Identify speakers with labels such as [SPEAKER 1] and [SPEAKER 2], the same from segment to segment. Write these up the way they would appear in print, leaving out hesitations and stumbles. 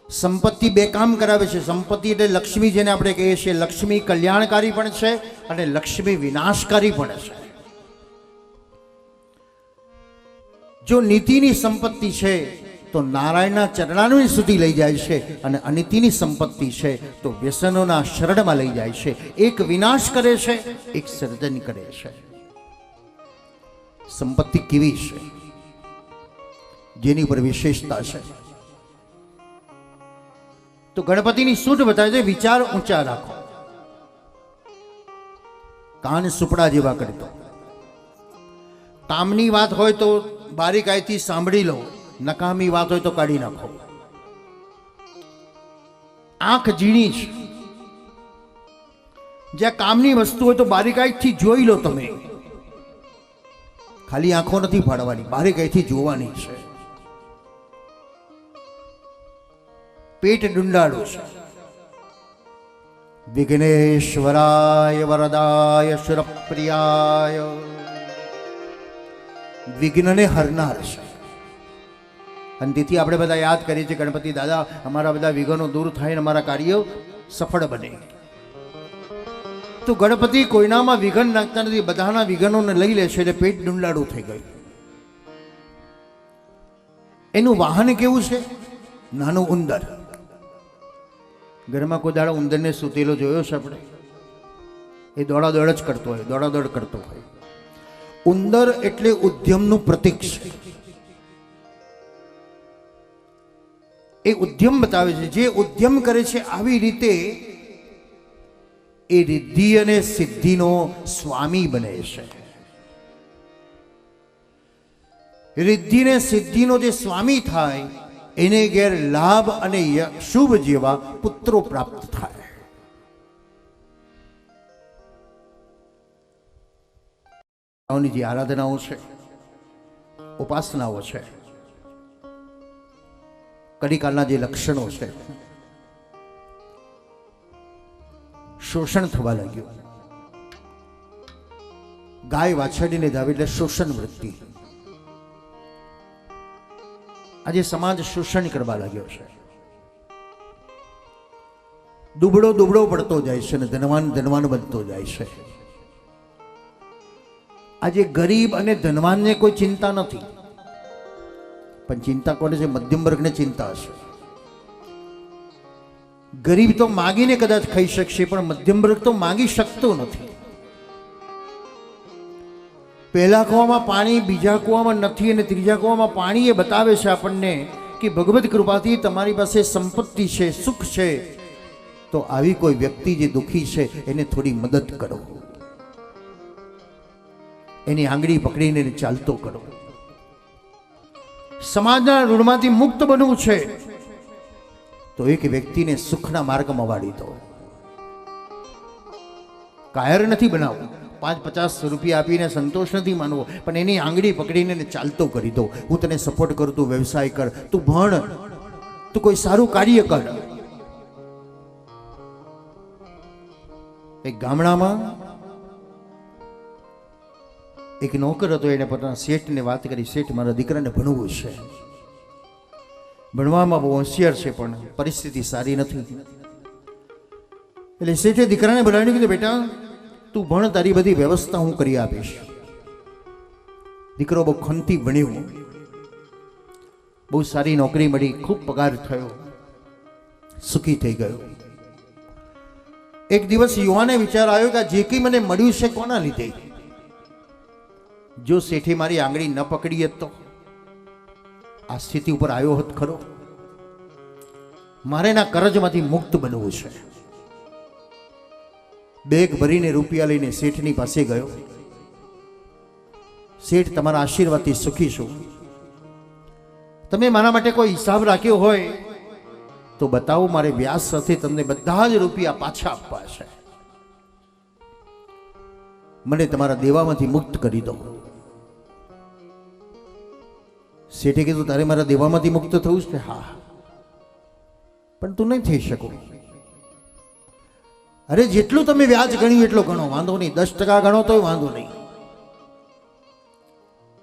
[SPEAKER 1] સંપત્તિ બે કામ કરાવે છે. સંપત્તિ એટલે લક્ષ્મી, જેને આપણે કહીએ છીએ. લક્ષ્મી કલ્યાણકારી પણ છે અને લક્ષ્મી વિનાશકારી પણ છે. જો નીતિની સંપત્તિ છે તો નારાયણના ચરણાનું સુધી લઈ જાય છે, અને અનીતિની સંપત્તિ છે તો વ્યસનોના શરણમાં લઈ જાય છે. એક વિનાશ કરે છે, એક સર્જન કરે છે. સંપત્તિ કેવી છે, જેની પર વિશેષતા છે. તો ગણપતિની સૂટ બતાવે છે, વિચાર ઊંચા રાખો, કાન સુપડા જેવા કરતો. કામની વાત હોય તો બારીકાઈથી સાંભળી લો, નકામી વાત હોય તો કાઢી નાખો. આંખ ઝીણી છે, જ્યાં કામની વસ્તુ હોય તો બારીકાઈથી જોઈ લો. તમે ખાલી આંખો નથી ફાડવાની, બારીકાઈથી જોવાની છે. પેટ ડુંડાળું છે. વિઘ્નેશ્વરાય વરદાય સુરપ્રિયાય, વિઘ્નને હરનાર છે. અને તેથી આપણે બધા યાદ કરીએ છીએ, ગણપતિ દાદા અમારા બધા વિઘ્નો દૂર થાય અને અમારા કાર્યો સફળ બને. તો ગણપતિ કોઈનામાં વિઘ્ન નાખતા નથી, બધાના વિઘ્નોને લઈ લે છે. એટલે પેટ ડુંડાળું થઈ ગયું. એનું વાહન કેવું છે? નાનું ઉંદર. ઘરમાં કોઈ દાડો ઉંદરને સૂતેલો જોયો છે આપણે? એ દોડાદોડ જ કરતો હોય, દોડાદોડ કરતો હોય. ઉંદર એટલે ઉદ્યમનું પ્રતીક છે. એ ઉદ્યમ બતાવે છે. જે ઉદ્યમ કરે છે, આવી રીતે એ રિદ્ધિ અને સિદ્ધિનો સ્વામી બને છે. રિદ્ધિ ને સિદ્ધિનો જે સ્વામી થાય, એને ઘેર લાભ અને શુભ જેવા પુત્રો પ્રાપ્ત થાય. જે આરાધનાઓ છે, ઉપાસનાઓ છે, કલિકાલના જે લક્ષણો છે, શોષણ થવા લાગ્યું. ગાય વાછરડીને ધાવે એટલે શોષણ વૃત્તિ. આજે સમાજ શોષણ કરવા લાગ્યો છે. દુબળો દુબળો પડતો જાય છે અને ધનવાન ધનવાન બનતો જાય છે. આજે ગરીબ અને ધનવાનને કોઈ ચિંતા નથી, પણ ચિંતા કોને છે? મધ્યમ વર્ગને ચિંતા છે. ગરીબ તો માગીને કદાચ ખાઈ શકશે, પણ મધ્યમ વર્ગ તો માગી શકતો નથી. પહેલા કૂવામાં પાણી, બીજા કૂવામાં નથી, અને ત્રીજા કૂવામાં પાણી. એ બતાવે છે આપણને કે ભગવત કૃપાથી તમારી પાસે સંપત્તિ છે, સુખ છે, તો આવી કોઈ વ્યક્તિ જે દુઃખી છે એને થોડી મદદ કરો, એની આંગળી પકડીને ચાલતો કરો. સમાજના ઋણમાંથી મુક્ત બનવું છે તો એક વ્યક્તિને સુખના માર્ગમાં વાળી દો. કાયર નથી બનાવવું, 5-50 રૂપિયા આપીને સંતોષ નથી માનવો, પણ એની આંગળી પકડીને ચાલતો કરી દો. હું તને સપોર્ટ કરું, તું વ્યવસાય કર, તું ભણ, તું કોઈ સારું કાર્ય કર. એક ગામડામાં એક નોકર હતો. એને પોતાના શેઠને વાત કરી, શેઠ, મારા દીકરાને ભણવું છે, ભણવામાં બહુ હોશિયાર છે, પણ પરિસ્થિતિ સારી નથી. એટલે શેઠે દીકરાને બોલાવીને કીધું, બેટા તું ભણ, તારી બધી વ્યવસ્થા હું કરી આપીશ. દીકરો બહુ ખનથી ભણ્યો, બહુ સારી નોકરી મળી, ખૂબ પગાર થયો, સુખી થઈ ગયો. એક દિવસ યુવાને વિચાર આવ્યો કે જે કંઈ મને મળ્યું છે કોના લીધે? જો શેઠે મારી આંગળી ન પકડી હોત તો આ સ્થિતિ ઉપર આવ્યો હોત ખરો? મારે એના કરજમાંથી મુક્ત બનવું છે. બેગ ભરીને રૂપિયા લઈને શેઠની પાસે ગયો. શેઠ, તમારા આશીર્વાદથી સુખી છું. તમે મારા માટે કોઈ હિસાબ રાખ્યો હોય તો બતાવો, મારે વ્યાજ સાથે તમને બધા જ રૂપિયા પાછા આપવા છે. મને તમારા દેવામાંથી મુક્ત કરી દો. શેઠે કીધું, તારે મારા દેવામાંથી મુક્ત થવું છે? હા, પણ તું નહીં થઈ શકો. અરે જેટલું તમે વ્યાજ ગણ્યું એટલો ગણો, વાંધો નહીં, 10% ગણો તોય વાંધો નહીં,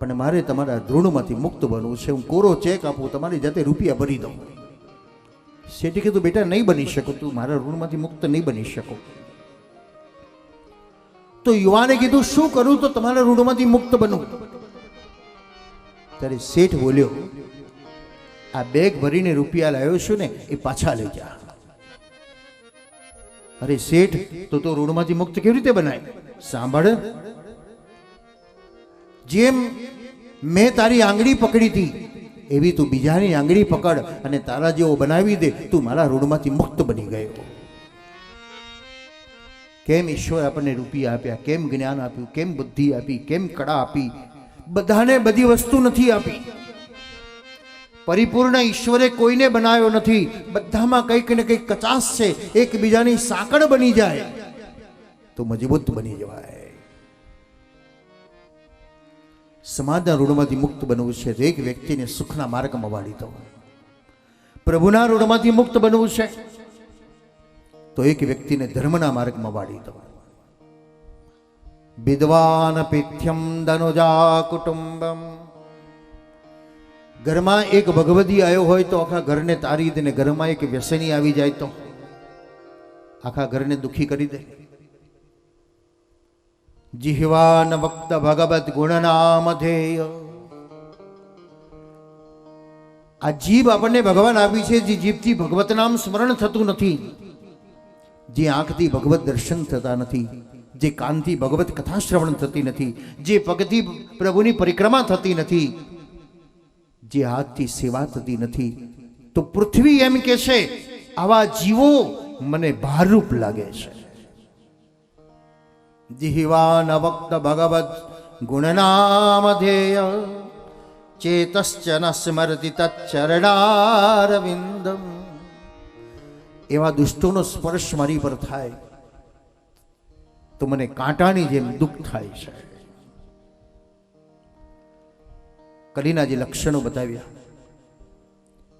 [SPEAKER 1] પણ મારે તમારા ઋણમાંથી મુક્ત બનવું છે. હું કોરો ચેક આપું, તમારી જાતે રૂપિયા ભરી દઉં. શેઠે કીધું બેટા નહીં બની શકો, તું મારા ઋણમાંથી મુક્ત નહીં બની શકો. તો યુવાને કીધું શું કરું તો તમારા ઋણમાંથી મુક્ત બનું? ત્યારે શેઠ બોલ્યો, આ બેગ ભરીને રૂપિયા લાવ્યો છું ને એ પાછા લઈ જા. અરે શેઠ, તો ઋણમાંથી મુક્ત કેવી રીતે બનાય? સાંભળ, જેમ મેં તારી આંગળી પકડી હતી એવી તું બીજાની આંગળી પકડ અને તારા જેવો બનાવી દે, તું મારા ઋણમાંથી મુક્ત બની ગયો. કેમ ઈશ્વર આપણને રૂપિયા આપ્યા, કેમ જ્ઞાન આપ્યું, કેમ બુદ્ધિ આપી, કેમ કળા આપી? બધાને બધી વસ્તુ નથી આપી. પરિપૂર્ણ ઈશ્વરે કોઈને બનાવ્યો નથી. બધામાં કંઈક ને કંઈક કચાશ છે. એકબીજાની સાંકળ બની જાય તો મજબૂત બની જવાય. સમાજના ઋણમાંથી મુક્ત બનવું છે. એક વ્યક્તિને સુખના માર્ગમાં વાળી દો. પ્રભુના ઋણમાંથી મુક્ત બનવું છે તો એક વ્યક્તિને ધર્મના માર્ગમાં વાળી દો. વિદ્વાન પિથ્યમ ધનુજા કુટુંબમ. ઘરમાં એક ભગવદી આવ્યો હોય તો આખા ઘરને તારી દે, ને ઘરમાં એક વ્યસની આવી જાય તો આખા ઘરને દુખી કરી દે. જીહવાન વક્ત ભગવત ગુણનામધેય. આ જીભ આપણને ભગવાન આપી છે, જે જીભથી ભગવત નામ સ્મરણ થતું નથી, જે આંખથી ભગવત દર્શન થતા નથી, જે કાનથી ભગવત કથા શ્રવણ થતી નથી, જે પગથી પ્રભુની પરિક્રમા થતી નથી, જે હાથથી સેવા થતી નથી, તો પૃથ્વી એમ કે છે આવા જીવો મને ભારરૂપ લાગે છે. જીહવાન વક્ત ભગવત ગુણનામધેય ચેતશ્ચ ન સ્મરતિ તચ્ચરણારવિંદમ. એવા દુષ્ટોનો સ્પર્શ મારી પર થાય તો મને કાંટાની જેમ દુઃખ થાય છે. કલીના જે લક્ષણો બતાવ્યા,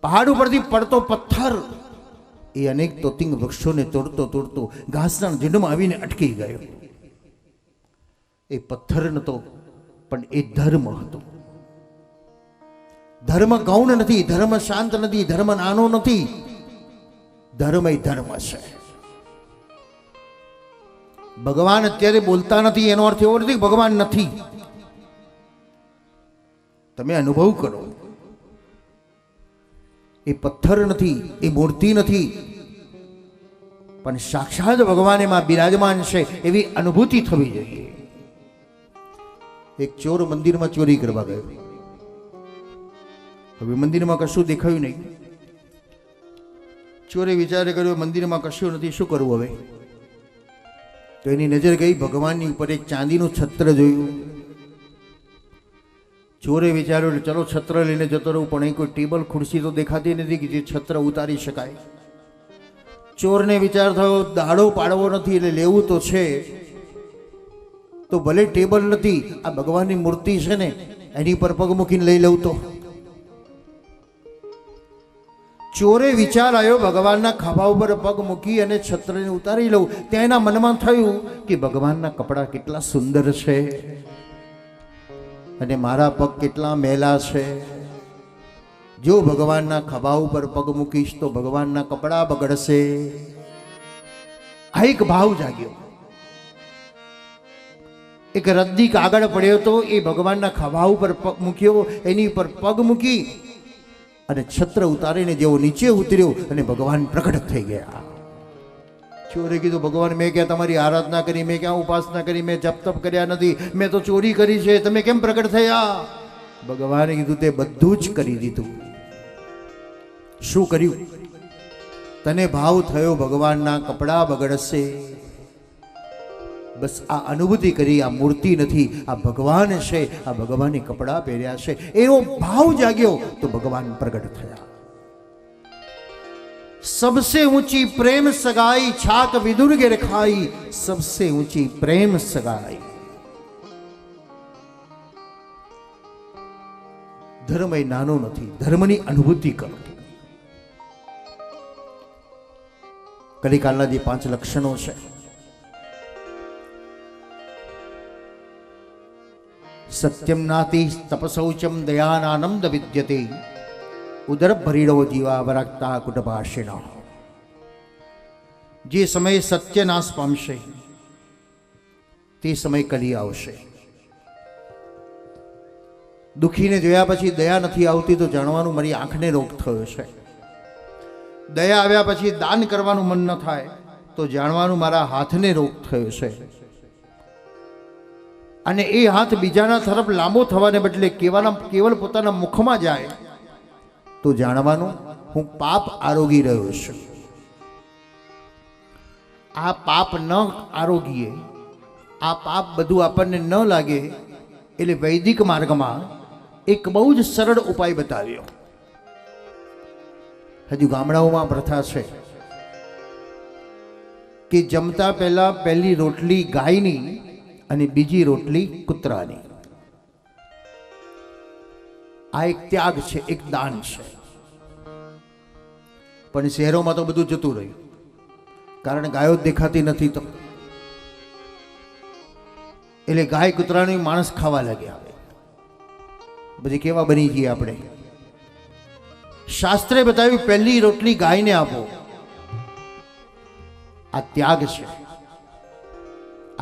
[SPEAKER 1] પહાડ ઉપરથી પડતો પથ્થર એ અનેક તોતિંગ વૃક્ષોને તોડતો તોડતો ઘાસના ઝુંડમાં આવીને અટકી ગયો. એ પથ્થર નતો, પણ એ ધર્મ હતો. ધર્મ ગૌણ નથી, ધર્મ શાંત નથી, ધર્મ નાનો નથી, ધર્મ એ ધર્મ છે. ભગવાન અત્યારે બોલતા નથી એનો અર્થ એવો નથી ભગવાન નથી. તમે અનુભવ કરો, એ પથ્થર નથી, એ મૂર્તિ નથી, પણ સાક્ષાત ભગવાન એમાં બિરાજમાન છે એવી અનુભૂતિ થવી જોઈએ. એક ચોર મંદિરમાં ચોરી કરવા ગયો. હવે મંદિરમાં કશું દેખાયું નહીં. ચોરે વિચાર કર્યો મંદિરમાં કશું નથી, શું કરવું હવે? તો એની નજર ગઈ ભગવાનની ઉપર એક ચાંદીનું છત્ર જોયું. ચોરે વિચાર્યું ચલો છત્ર લઈને જતો રહું, પણ અહીં કોઈ ટેબલ ખુરશી તો દેખાતી નથી કે જે છત્ર ઉતારી શકાય. ચોરને વિચાર થયો દાડો પાડવો નથી એટલે લેવું તો છે, તો ભલે ટેબલ નથી, આ ભગવાનની મૂર્તિ છે ને એની પર પગ મૂકીને લઈ લઉં તો. ચોરે વિચાર આવ્યો ભગવાનના ખભા ઉપર પગ મૂકી અને છત્રને ઉતારી લઉં. ત્યાં એના મનમાં થયું કે ભગવાનના કપડાં કેટલા સુંદર છે અને મારા પગ કેટલા મેલા છે. જો ભગવાનના ખભા ઉપર પગ મૂકીશ તો ભગવાનના કપડાં બગડશે. આ એક ભાવ જાગ્યો. એક રદ્દી કાગળ પડ્યો તો એ ભગવાનના ખભા ઉપર પગ મૂક્યો, એની પર પગ મૂકી અને છત્ર ઉતારીને જેવો નીચે ઉતર્યો અને ભગવાન પ્રગટ થઈ ગયા. ચોરે કીધું ભગવાન મેં ક્યાં તમારી આરાધના કરી, મેં ક્યાં ઉપાસના કરી, મેં જપ તપ કર્યા નથી, મેં તો ચોરી કરી છે, તમે કેમ પ્રગટ થયા? ભગવાને કીધું તે બધું જ કરી દીધું. શું કર્યું? તને ભાવ થયો ભગવાનના કપડા બગડશે, બસ આ અનુભૂતિ કરી. આ મૂર્તિ નથી, આ ભગવાન છે, આ ભગવાને કપડા પહેર્યા છે, એવો ભાવ જાગ્યો તો ભગવાન પ્રગટ થયા. सबसे ऊंची प्रेम सगाई छाक विदुर गिर खाई, सबसे ऊंची प्रेम सगाई. ધર્મ એ નાનો નથી, ધર્મની અનુભૂતિ કરો. કલિકાલના જે 5 લક્ષણો છે, સત્યમ નાતિ તપસૌચમ દયાનાનંદ વિદ્યતે ઉદર ભરીડો જીવા વરાગતા કુટભાષિણો. જે સમયે સત્ય નાશ પામશે તે સમય કલી આવશે. દુઃખીને જોયા પછી દયા નથી આવતી તો જાણવાનું મારી આંખને રોગ થયો છે. દયા આવ્યા પછી દાન કરવાનું મન ન થાય તો જાણવાનું મારા હાથને રોગ થયો છે. અને એ હાથ બીજાના તરફ લાંબો થવાને બદલે કેવલ પોતાના મુખમાં જાય તો જાણવાનું હું પાપ આરોગી રહ્યો છું. આ પાપ ન આરોગીએ, આ પાપ બધું આપણને ન લાગે એટલે વૈદિક માર્ગમાં એક બહુ જ સરળ ઉપાય બતાવ્યો. હજુ ગામડાઓમાં પ્રથા છે કે જમતા પહેલા પહેલી રોટલી ગાયની અને બીજી રોટલી કૂતરાની. આ એક ત્યાગ છે, એક દાન છે. પણ શહેરોમાં તો બધું જતું રહ્યું, કારણ ગાયો દેખાતી નથી તો એટલે ગાય કૂતરાની માણસ ખાવા લાગ્યા. પછી કેવા બની જઈએ આપણે. શાસ્ત્રે બતાવ્યું પહેલી રોટલી ગાયને આપો. આ ત્યાગ છે,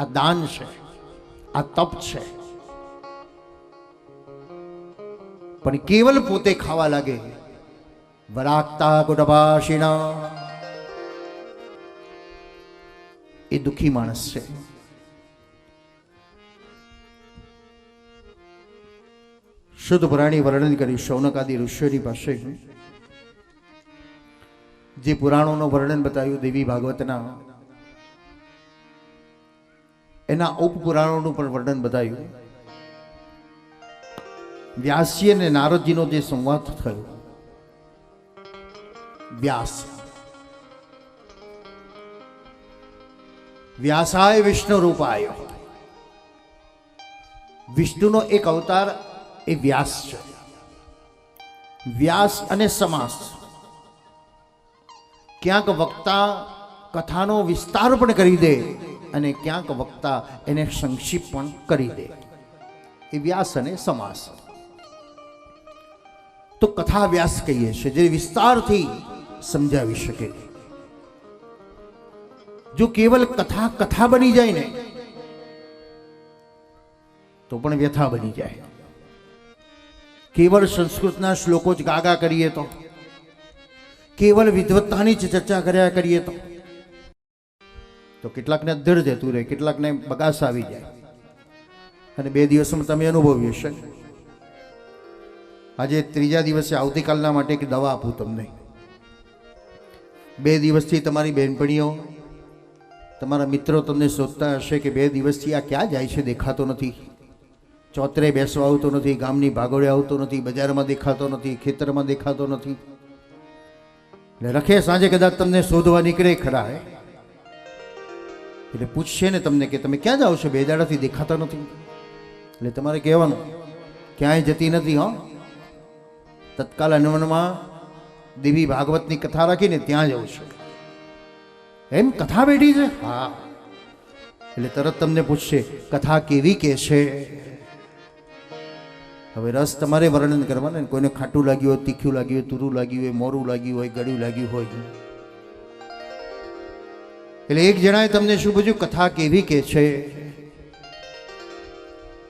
[SPEAKER 1] આ દાન છે, આ તપ છે. પણ કેવલ પોતે ખાવા લાગે વરાગતા કુટભાષિણા એ દુઃખી માણસ છે. શુદ્ધ પુરાણી વર્ણન કર્યું શૌનકાદી ઋષિઓની પાસે. જે પુરાણોનું વર્ણન બતાવ્યું દેવી ભાગવતના, એના ઉપપુરાણોનું પણ વર્ણન બતાવ્યું. વ્યાસજી અને નારદજીનો જે સંવાદ થયો. વ્યાસાય વિષ્ણુ રૂપાય. વિષ્ણુનો એક અવતાર એ વ્યાસ છે. વ્યાસ અને સમાસ. ક્યાંક વક્તા કથાનો વિસ્તાર પણ કરી દે અને ક્યાંક વક્તા એને સંક્ષિપ્ત પણ કરી દે. એ વ્યાસ અને સમાસ. તો કથા વ્યાસ કહીએ છીએ, જે વિસ્તારથી સમજાવી શકે. જો કેવલ કથા કથા બની જાય ને તો પણ વ્યથા બની જાય. કેવળ સંસ્કૃતના શ્લોકો જ ગાગા કરીએ તો, કેવલ વિદ્વત્તાની જ ચર્ચા કર્યા કરીએ તો કેટલાકને અધર જતું રહે, કેટલાકને બગાસ આવી જાય. અને 2 દિવસમાં તમે અનુભવ્યું હશે. આજે ત્રીજા દિવસે આવતીકાલના માટે એક દવા આપું તમને. 2 દિવસથી તમારી બહેનપણીઓ, તમારા મિત્રો તમને શોધતા હશે કે 2 દિવસથી આ ક્યાં જાય છે, દેખાતો નથી. ચોતરે બેસવા આવતો નથી, ગામની ભાગોળે આવતો નથી, બજારમાં દેખાતો નથી, ખેતરમાં દેખાતો નથી. એટલે રખે સાંજે કદાચ તમને શોધવા નીકળે ખરા, એટલે પૂછશે ને તમને કે તમે ક્યાં જાઓ છો, 2 દાડાથી દેખાતા નથી. એટલે તમારે કહેવાનું ક્યાંય જતી નથી. તત્કાલ હનુમાનમાં દેવી ભાગવતની કથા રાખીને ત્યાં જવું છે. એમ કથા બેઠી છે? હા. એટલે તરત તમને પૂછશે કથા કેવી કે છે. હવે રસ તમારે વર્ણન કરવાના ને. કોઈને ખાટું લાગ્યું હોય, તીખું લાગ્યું હોય, તુરું લાગ્યું હોય, મોરું લાગ્યું હોય, ગળ્યું લાગ્યું હોય. એટલે એક જણાએ તમને શું પૂછ્યું, કથા કેવી કે છે.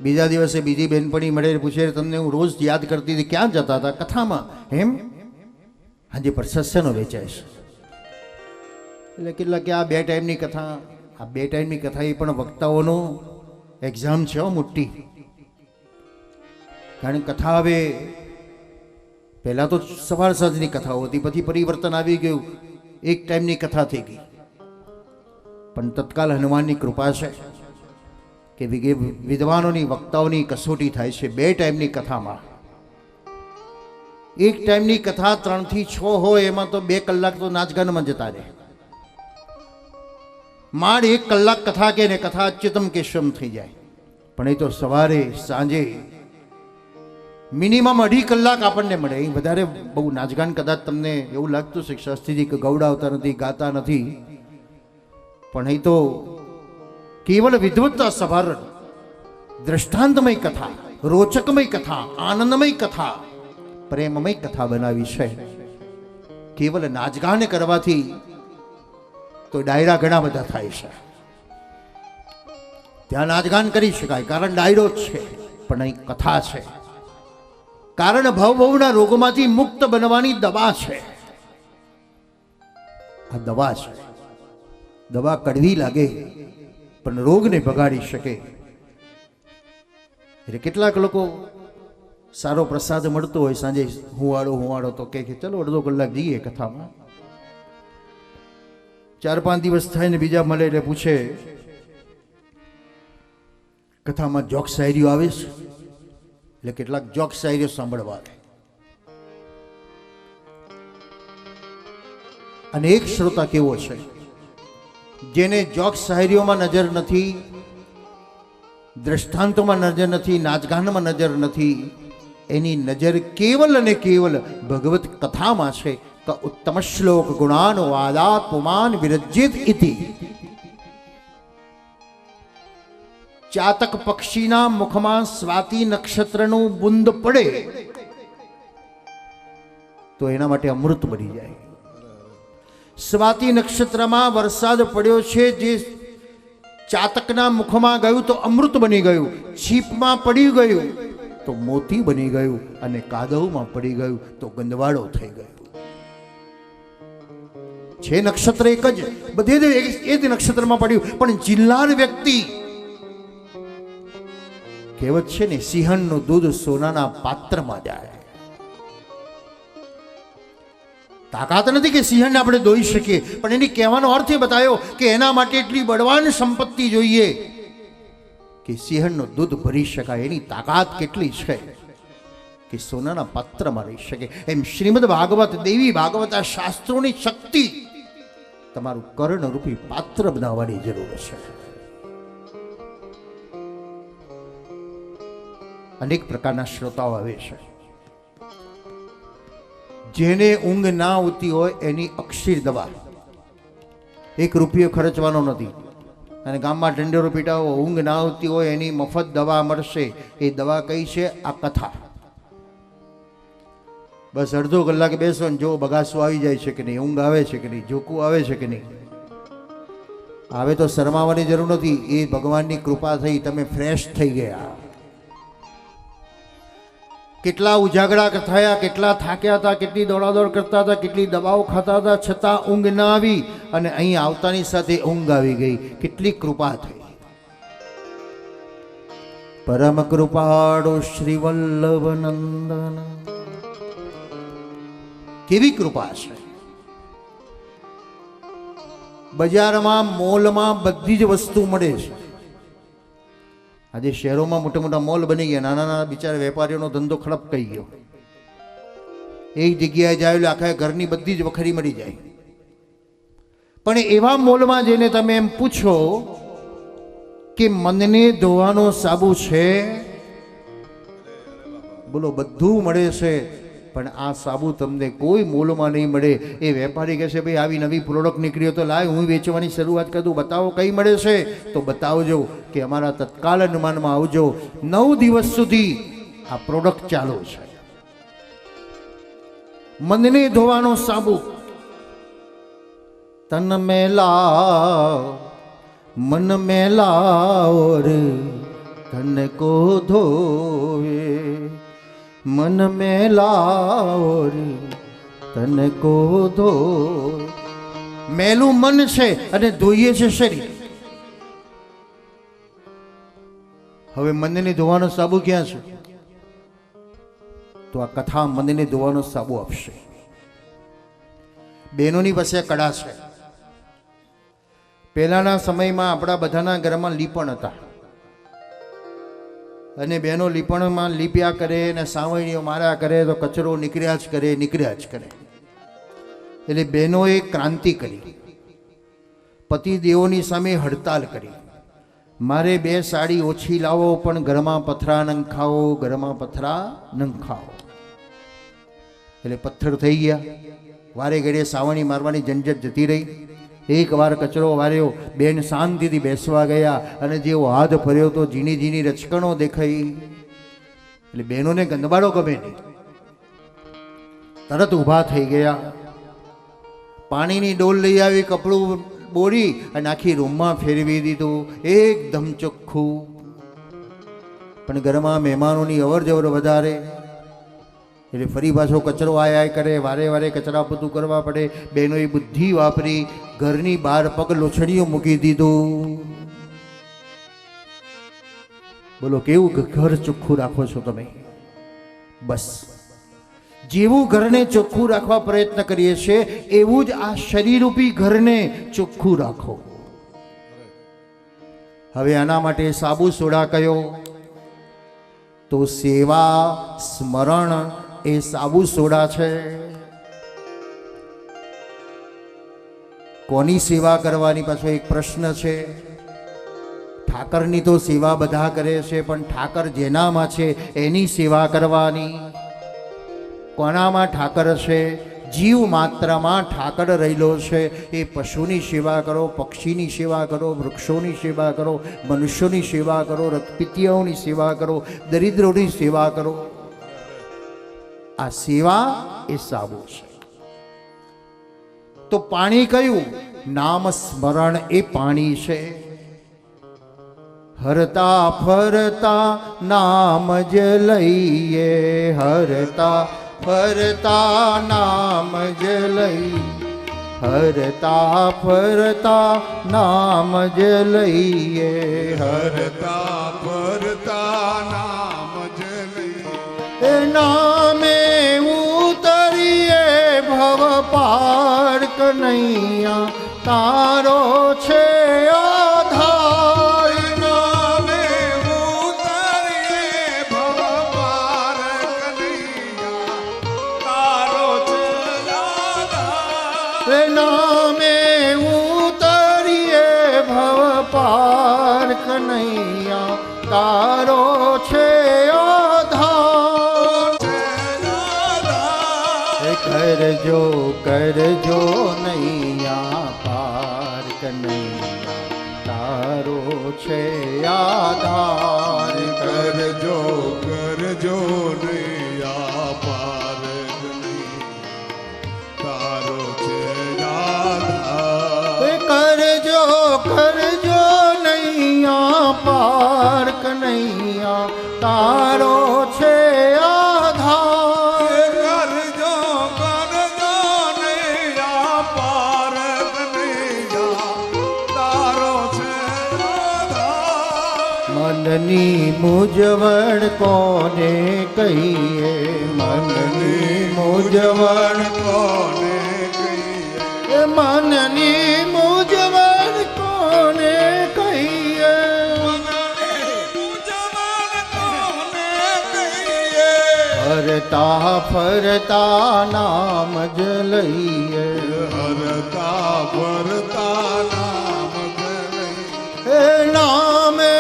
[SPEAKER 1] બીજા દિવસે બીજી બેનપણી મળે, પૂછે તમને હું રોજ યાદ કરતી હતી, ક્યાં જતા હતા? કથામાં. એમ? આજે પ્રશસ્યનો વેચાય છે. એટલે કેટલા કે આ 2 ટાઈમની કથા, આ 2 ટાઈમની કથા એ પણ વક્તાઓનો એક્ઝામ છે મોટી. કારણ કે કથા હવે પહેલાં તો સવાર સાંજની કથાઓ હતી, પછી પરિવર્તન આવી ગયું, 1 ટાઈમની કથા થઈ ગઈ. પણ તત્કાલ હનુમાનની કૃપા છે કે વિદ્વાનોની વક્તાઓની કસોટી થાય છે 2 ટાઈમની કથામાં. 1 ટાઈમની કથા 3 થી 6 હોય, એમાં તો 2 કલાક તો નાચગાનમાં જતા રહે. માંડ 1 કલાક કથા કે ને કથા અચ્યુતમ કેશવમ થઈ જાય. પણ એ તો સવારે સાંજે મિનિમમ 2.5 કલાક આપણને મળે. એ વધારે બહુ નાચગાન કદાચ તમને એવું લાગતું છે શાસ્ત્રીજી કે ગૌડાવતા નથી, ગાતા નથી, પણ એ તો કેવલ વિદ્વત્તા સભાર દ્રષ્ટાંતમય કથા, રોચકમય કથા, આનંદમય કથા, પ્રેમમય કથા બનાવી છે. કેવલ નાચગાન કરવાથી તો ડાયરા ઘણા બધા થાય છે. ત્યાં નાચગાન કરી શકાય, કારણ ડાયરો જ છે, પણ અહીં કથા છે. કારણ ભવના રોગોમાંથી મુક્ત બનવાની દવા છે. આ દવા છે. દવા કડવી લાગે પણ રોગને બગાડી શકે. એટલે કેટલાક લોકો સારો પ્રસાદ મળતો હોય સાંજે હુંવાડો તો કે ચલો અડધો કલાક જઈએ કથામાં. 4-5 દિવસ થાય ને બીજા મળે એટલે પૂછે કથામાં જોક શાયરીઓ આવે છે? એટલે કેટલાક જોક શાયરીઓ સાંભળવા આવે. અને એક શ્રોતા કેવો છે જેને જોક શાયરીઓમાં નજર નથી, દ્રષ્ટાંતોમાં નજર નથી, નાચગાનમાં નજર નથી, એની નજર કેવલ અને કેવલ ભગવત કથામાં છે. તો ઉત્તમ શ્લોક ગુણાનો વાદાત પુમાન વિરજિત ઇતિ. ચાતક પક્ષીના મુખમાં સ્વાતિ નક્ષત્રનું બુંદ પડે તો એના માટે અમૃત બની જાય. સ્વાતિ નક્ષત્રમાં વરસાદ પડ્યો છે, જે ચાતકના મુખમાં ગયું તો અમૃત બની ગયું, છીપમાં પડી ગયું તો મોતી બની ગયું, અને કાદવમાં પડી ગયું તો ગંદવાડો થઈ ગયો. છે નક્ષત્ર એક જ, બધે એ જ નક્ષત્રમાં પડ્યું, પણ જિલ્લાર વ્યક્તિ કહેવત છે ને, સિંહણનું દૂધ સોનાના પાત્રમાં જાય. તાકાત નથી કે સિંહણને આપણે દોઈ શકીએ, પણ એની કહેવાનો અર્થ એ બતાવ્યો કે એના માટે એટલી બળવાન સંપત્તિ જોઈએ કે સિંહણનું દૂધ ભરી શકાય. એની તાકાત કેટલી છે કે સોનાના પાત્રમાં રહી શકે. એમ શ્રીમદ ભાગવત, દેવી ભાગવત, આ શાસ્ત્રોની શક્તિ તમારું કર્ણરૂપી પાત્ર બનાવવાની જરૂર છે. અનેક પ્રકારના શ્રોતાઓ આવે છે. જેને ઊંઘ ના આવતી હોય એની અક્ષીર દવા, 1 રૂપિયો ખર્ચવાનો નથી. અને ગામમાં ઢંઢેરો પીટાવો, ઊંઘ ના આવતી હોય એની મફત દવા મળશે. એ દવા કઈ છે? આ કથા. બસ અડધો કલાક બેસો ને જો બગાસું આવી જાય છે કે નહીં, ઊંઘ આવે છે કે નહીં, જોકું આવે છે કે નહીં. આવે તો શરમાવાની જરૂર નથી, એ ભગવાનની કૃપા થઈ, તમે ફ્રેશ થઈ ગયા. કેટલા ઉજાગરા થયા, કેટલા થાક્યા હતા, કેટલી દોડાદોડ કરતા હતા, કેટલી દવાઓ ખાતા હતા, છતાં ઊંઘ ના આવી, અને અહીં આવતાની સાથે ઊંઘ આવી ગઈ. કેટલી કૃપા થઈ. પરમ કૃપાળુ શ્રી વલ્લભ નંદન, કેવી કૃપા છે. બજારમાં, મોલમાં બધી જ વસ્તુ મળે છે. આજે શહેરોમાં મોટા મોટા મોલ બની ગયા, નાના નાના બિચારા વેપારીઓનો ધંધો ખડપ કહી ગયો. એક જગ્યાએ જાય એટલે આખા ઘરની બધી જ વખરી મળી જાય. પણ એવા મોલમાં જઈને તમે એમ પૂછો કે મનને ધોવાનો સાબુ છે? બોલો, બધું મળે છે, પણ આ સાબુ તમને કોઈ મોલમાં નહીં મળે. એ વેપારી કહે છે ભાઈ આવી નવી પ્રોડક્ટ નીકળી તો લાય હું વેચવાની શરૂઆત કરું, બતાવો કઈ મળે છે. તો બતાવજો કે અમારા તત્કાલ અનુમાનમાં આવજો. 9 દિવસ સુધી આ પ્રોડક્ટ ચાલુ છે. મનને ધોવાનો સાબુ. તન મેલા મન મેલા ઓર તન કો ધોવે, મન મેલા તન કો ધો. મેલું મન છે અને ધોઈએ છે શરીર. હવે મનને ધોવાનો સાબુ ક્યાં છે? તો આ કથા મનને ધોવાનો સાબુ આપશે. બહેનોની પાસે કડા છે. પહેલાના સમયમાં આપણા બધાના ઘરમાં લીપણ હતા, અને બહેનો લીપણમાં લીપ્યા કરે અને સાવણીઓ માર્યા કરે તો કચરો નીકળ્યા જ કરે. એટલે બહેનોએ ક્રાંતિ કરી, પતિદેવોની સામે હડતાલ કરી. મારે 2 સાડી ઓછી લાવો, પણ ઘરમાં પથરા નંખાવો, ઘરમાં પથરા નંખાવો. એટલે પથ્થર થઈ ગયા. વારે ઘડીએ સાવણી મારવાની ઝંઝટ જતી રહી. એકવાર કચરો વાર્યો, બેન શાંતિથી બેસવા ગયા, અને જેવો હાથ ફર્યો તો ઝીણી ઝીણી રચકણો દેખાઈ. એટલે બહેનોને ગંદવાડો ગમે નહીં. તરત ઊભા થઈ ગયા, પાણીની ડોલ લઈ આવી, કપડું બોળી અને આખી રૂમમાં ફેરવી દીધું, એકદમ ચોખ્ખું. પણ ઘરમાં મહેમાનોની અવર જવર વધારે એટલે ફરી પાછો કચરો આય કરે, વારે વારે કચરા પોતું કરવા પડે. બહેનોએ બુદ્ધિ વાપરી, ઘરની બહાર પગ લોછણીઓ મૂકી દીધું. બોલો કેવું ઘર ચોખ્ખું રાખો છો તમે? બસ જેવું ઘરને ચોખ્ખું રાખવા પ્રયત્ન કરીએ છીએ એવું જ આ શરીરરૂપી ઘરને ચોખ્ખું રાખો. હવે આના માટે સાબુ સોડા કયો? તો સેવા સ્મરણ એ સાબુ સોડા છે. કોની સેવા કરવાની પાછો એક પ્રશ્ન છે. ઠાકરની તો સેવા બધા કરે છે, પણ ઠાકર જેનામાં છે એની સેવા કરવાની. કોનામાં ઠાકર છે? જીવ માત્રમાં ઠાકર રહેલો છે. એ પશુની સેવા કરો, પક્ષીની સેવા કરો, વૃક્ષોની સેવા કરો, મનુષ્યોની સેવા કરો, રક્તપિતિયાઓની સેવા કરો, દરિદ્રોની સેવા કરો. આ સેવા એ સાબુ છે. તો પાણી કયું? નામ સ્મરણ એ પાણી છે. હરતા ફરતા નામ જ લઈએ, હરતા ફરતા નામ જ લઈએ, હરતા ફરતા નામ જ લઈએ,
[SPEAKER 2] હરતા ફરતા નામ જ લઈએ.
[SPEAKER 1] એ નામે ઉતરીએ ભવ પાર કનૈયા, તારો છે આધાર.
[SPEAKER 2] નામે ઉતરીએ ભવ પાર કનૈયા, તારો છે આધાર.
[SPEAKER 1] રે નામે ઉતરીએ ભવ પાર કનૈયા, તારો છે આધાર. કરજો કરજો નૈયા પાર કનૈયા, તારો છે આધાર.
[SPEAKER 2] કરજો કરજો નૈયા પાર કનૈયા, તારો છે આધાર.
[SPEAKER 1] કરજો કરજો નૈયા પાર કનૈયા, તારો છે આધાર.
[SPEAKER 2] કરજો કરજો નૈયા પાર કનૈયા, તારો છે આધાર.
[SPEAKER 1] મનની મૂંઝવણ કોને કહીએ, મનની મૂંઝવણ
[SPEAKER 2] કોને કહીએ,
[SPEAKER 1] મનની મૂંઝવણ કોને કહીએ. હરતા ફરતા નામ જ લઈએ,
[SPEAKER 2] હરતા ફરતા નામ જ લઈએ.
[SPEAKER 1] એ નામે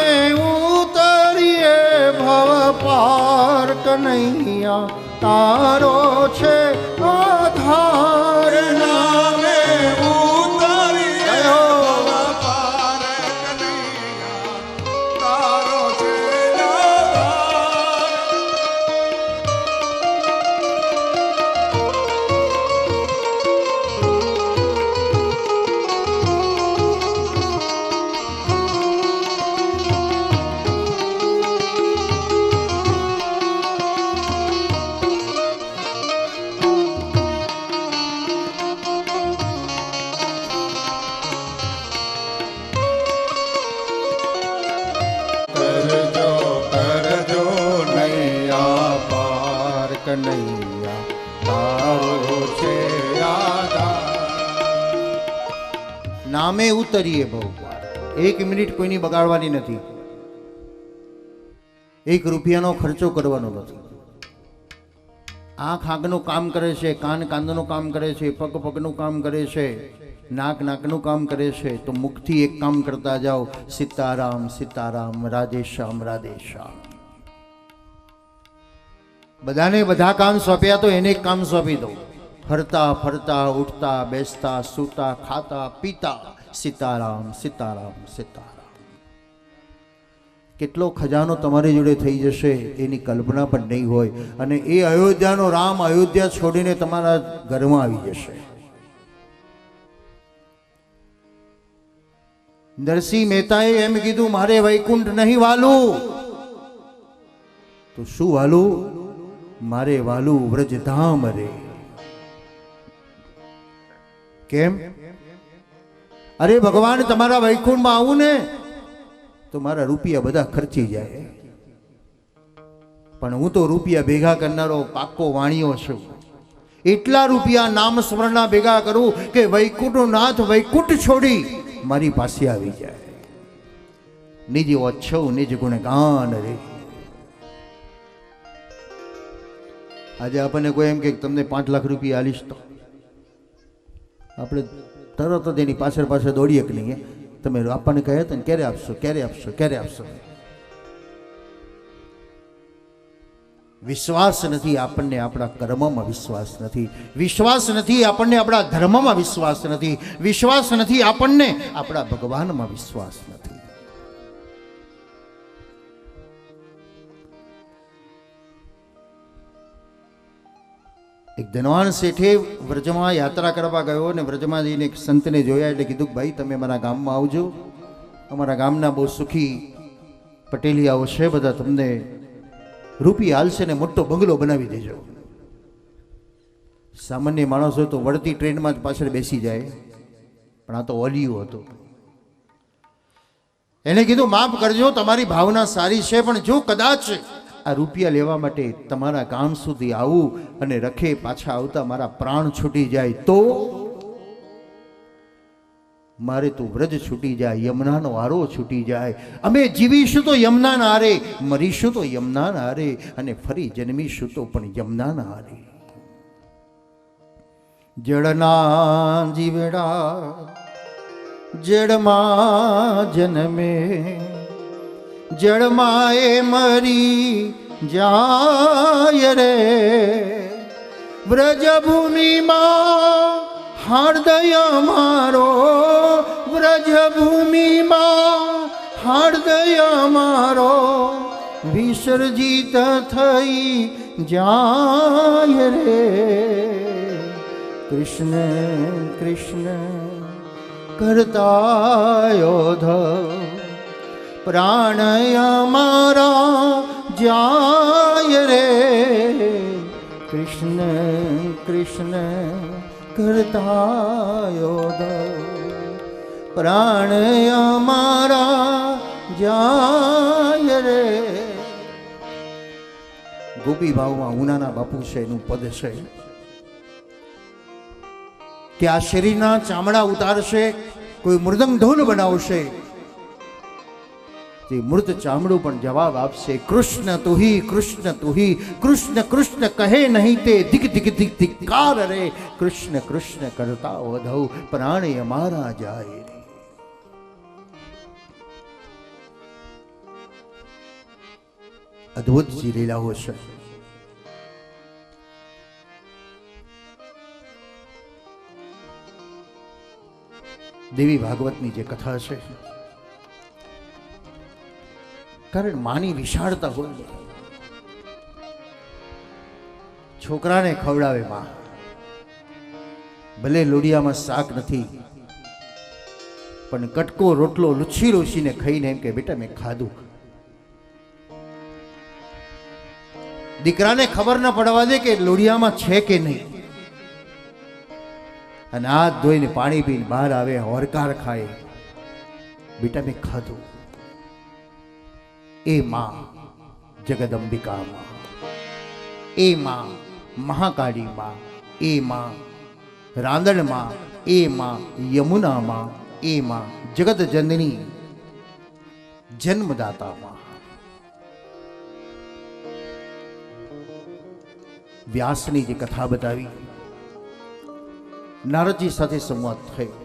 [SPEAKER 1] ઉતરીએ ભવ પાર કનૈયા, તારો છે આધાર. નામે
[SPEAKER 2] ઉતરીએ ભવ પાર કનૈયા, તારો છે આધાર.
[SPEAKER 1] કરજો કરજો નૈયા પાર કનૈયા, તારો છે આધાર. નામે ઉતરીએ બહુ. એક મિનિટ કોઈની બગાડવાની નથી, એક રૂપિયાનો ખર્ચો કરવાનો નથી. આંખ આંખનું કામ કરે છે, કાન કાનનું કામ કરે છે, પગ પગનું કામ કરે છે, નાક નાકનું કામ કરે છે. તો મુખથી એક કામ કરતા જાઓ, સીતારામ સીતારામ, રાધેશ્યામ રાધેશ્યામ. બધાને બધા કામ સોંપ્યા તો એને એક કામ સોંપી દો. ફરતા ફરતા ઉઠતા બેસતા સૂતા ખાતા પીતા સીતારામ સીતારામ સીતારામ. કેટલો ખજાનો તમારી જોડે થઈ જશે એની કલ્પના પણ નહીં હોય. અને એ અયોધ્યાનો રામ અયોધ્યા છોડીને તમારા ઘરમાં આવી જશે. નરસિંહ મહેતાએ એમ કીધું, મારે વૈકુંઠ નહીં વાલું. તો શું વાલું? મારે વાલું વ્રજધામ રે. કેમ? અરે ભગવાન, તમારા વૈકુંઠમાં આવું ને તો મારા રૂપિયા બધા ખર્ચી જાય, પણ હું તો રૂપિયા ભેગા કરનારો પાક્કો વાણિયો છું. એટલા રૂપિયા નામ સ્મરણના ભેગા કરું કે વૈકુંઠનો નાથ વૈકુંઠ છોડી મારી પાસે આવી જાય. નિજ ઓછવ નિજ ગુણગાન રે. આજે આપણને કોઈ એમ કે તમને 5 લાખ રૂપિયા આલીશ, તો આપણે તરત જ એની પાછળ પાછળ દોડીએ કે નહીં. તમે આપણને કહે તો ક્યારે આપશો, ક્યારે આપશો, ક્યારે આપશો? વિશ્વાસ નથી આપણને, આપણા કર્મમાં વિશ્વાસ નથી. વિશ્વાસ નથી આપણને, આપણા ધર્મમાં વિશ્વાસ નથી. વિશ્વાસ નથી આપણને, આપણા ભગવાનમાં વિશ્વાસ નથી. એક ધનવાન શેઠે વ્રજમાં યાત્રા કરવા ગયો અને વ્રજમાં જઈને એક સંતને જોયા એટલે કીધું કે ભાઈ તમે મારા ગામમાં આવજો, અમારા ગામના બહુ સુખી પટેલિયાઓ છે, બધા તમને રૂપિયા હાલશે ને મોટો બંગલો બનાવી દેજો. સામાન્ય માણસ હોય તો વળતી ટ્રેનમાં જ પાછળ બેસી જાય, પણ આ તો ઓલિયો હતો. એને કીધું માફ કરજો, તમારી ભાવના સારી છે, પણ જો કદાચ આ રૂપિયા લેવા માટે તમારા ગામ સુધી આવું અને રખે પાછા આવતા મારા પ્રાણ છૂટી જાય તો મારે તો વ્રજ છૂટી જાય, યમુનાનો આરો છૂટી જાય. અમે જીવીશું તો યમુનાના આરે, મરીશું તો યમુનાના આરે, અને ફરી જન્મીશું તો પણ યમુનાના આરે. જળના જીવડા જળમાં જન્મે, જળમાં એ મરી જાય રે. વ્રજભૂમિમાં હાર્દય મારો, વ્રજભૂમિમાં હાર્દય મારો વિસર્જિત થઈ જાય રે. કૃષ્ણ કૃષ્ણ કરતા યોધ પ્રાણય મારા જાય રે. કૃષ્ણ કૃષ્ણ કરતા યોધ પ્રાણય મારા જાય રે. ગોપી ભાવમાં ઉનાના બાપુ છે એનું પદ છે કે આ શરીરના ચામડા ઉતારશે, કોઈ મૃદંગ ધૂન બનાવશે, તે મૃત ચામડું પણ જવાબ આપશે, કૃષ્ણ તુહી, કૃષ્ણ તુહી. કૃષ્ણ કૃષ્ણ કહે નહીં તે દિક દિક દિક ધિક્કાર રે. કૃષ્ણ કૃષ્ણ કરતા વધવ પ્રાણ અમારા જાય રે. અદ્ભુત જી લીલાઓ છે. દેવી ભાગવતની જે કથા છે, કારણ માની વિશાળતા હોય. છોકરાને ખવડાવે માં, ભલે લોડિયામાં શાક નથી, પણ કટકો રોટલો લૂછી લૂછીને ખાઈને એમ કે બેટા મેં ખાધું. દીકરાને ખબર ન પડવા દે કે લોડિયામાં છે કે નહીં, અને હાથ ધોઈને પાણી પીને બહાર આવે, હોરકાર ખાય, બેટા મેં ખાધું. એ માં જગદંબિકા માં, એ માં મહાકાળી માં, એ માં રાંદણ માં, એ માં યમુના માં, એ માં જગત જનની જન્મદાતા માં. વ્યાસની જે કથા બતાવી, નારદજી સાથે સંવાદ થયો.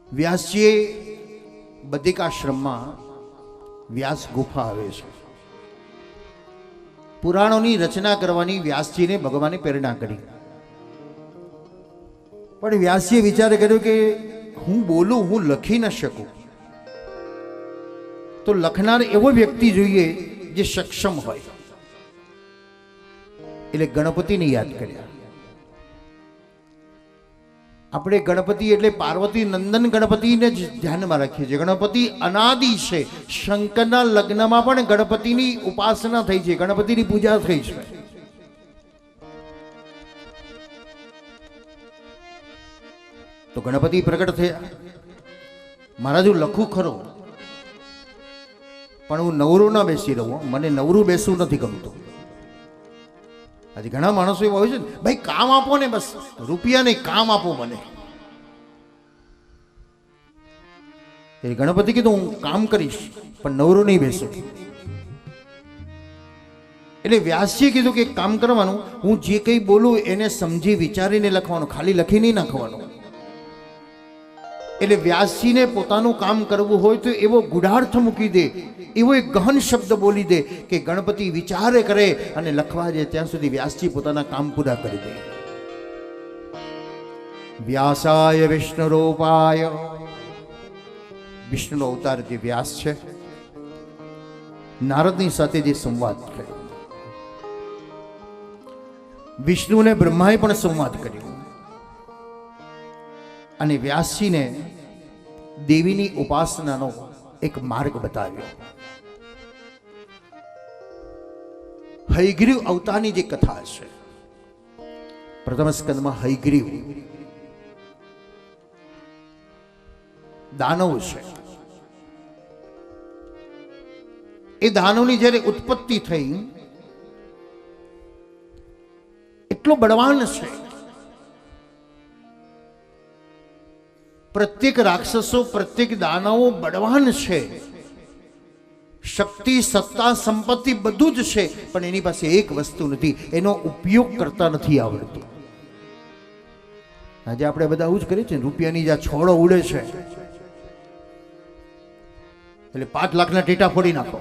[SPEAKER 1] વ્યાસજીએ બદ્રિકાશ્રમમાં વ્યાસ ગુફા આવે છે. પુરાણોની રચના કરવાની વ્યાસજીને ભગવાને પ્રેરણા કરી, પણ વ્યાસજીએ વિચાર કર્યો કે હું બોલું, હું લખી ન શકું, તો લખનાર એવો વ્યક્તિ જોઈએ જે સક્ષમ હોય. એટલે ગણપતિને યાદ કર્યા. આપણે ગણપતિ એટલે પાર્વતી નંદન ગણપતિને જ ધ્યાનમાં રાખીએ છીએ. ગણપતિ અનાદિ છે. શંકરના લગ્નમાં પણ ગણપતિની ઉપાસના થઈ છે, ગણપતિની પૂજા થઈ છે. તો ગણપતિ પ્રગટ થયા. મહારાજ હું લખું ખરો, પણ હું નવરો ના બેસી રહું. મને નવરું બેસવું નથી ગમતું. આજે ઘણા માણસો એવા હોય છે ને, ભાઈ કામ આપો ને, બસ રૂપિયા નહીં, કામ આપો મને. એ ગણપતિ કીધું હું કામ કરીશ પણ નવરો નહીં બેસું. એટલે વ્યાસજીએ કીધું કે એક કામ કરવાનું, હું જે કંઈ બોલું એને સમજી વિચારીને લખવાનું, ખાલી લખી નહીં નાખવાનું. એટલે વ્યાસજીને પોતાનું કામ કરવું હોય તો એવો ગુઢાર્થ મૂકી દે, એવો એક ગહન શબ્દ બોલી દે કે ગણપતિ વિચારે કરે અને લખવા જાય ત્યાં સુધી વ્યાસજી પોતાના કામ પૂરા કરી દે. વ્યાસાય વિષ્ણુ રૂપાય, વિષ્ણુનો અવતાર જે વ્યાસ છે, નારદની સાથે જે સંવાદ કર્યો, વિષ્ણુને બ્રહ્માએ પણ સંવાદ કર્યો અને વ્યાસજીને દેવીની ઉપાસનાનો એક માર્ગ બતાવ્યો. હયગ્રીવ અવતારની જે કથા છે, પ્રથમ સ્કંદમાં હયગ્રીવ દાનવ છે. એ દાનવની જ્યારે ઉત્પત્તિ થઈ, એટલો બળવાન છે. પ્રત્યેક રાક્ષસો, પ્રત્યેક દાનવો બળવાન છે. શક્તિ, સત્તા, સંપત્તિ બધું જ છે, પણ એની પાસે એક વસ્તુ નથી, એનો ઉપયોગ કરતા નથી આવડતું. આજે આપણે બધા આવું જ કરીએ છીએ. રૂપિયાની જ્યાં છોડો ઉડે છે એટલે 5 લાખના ટેટા ફોડી નાખો.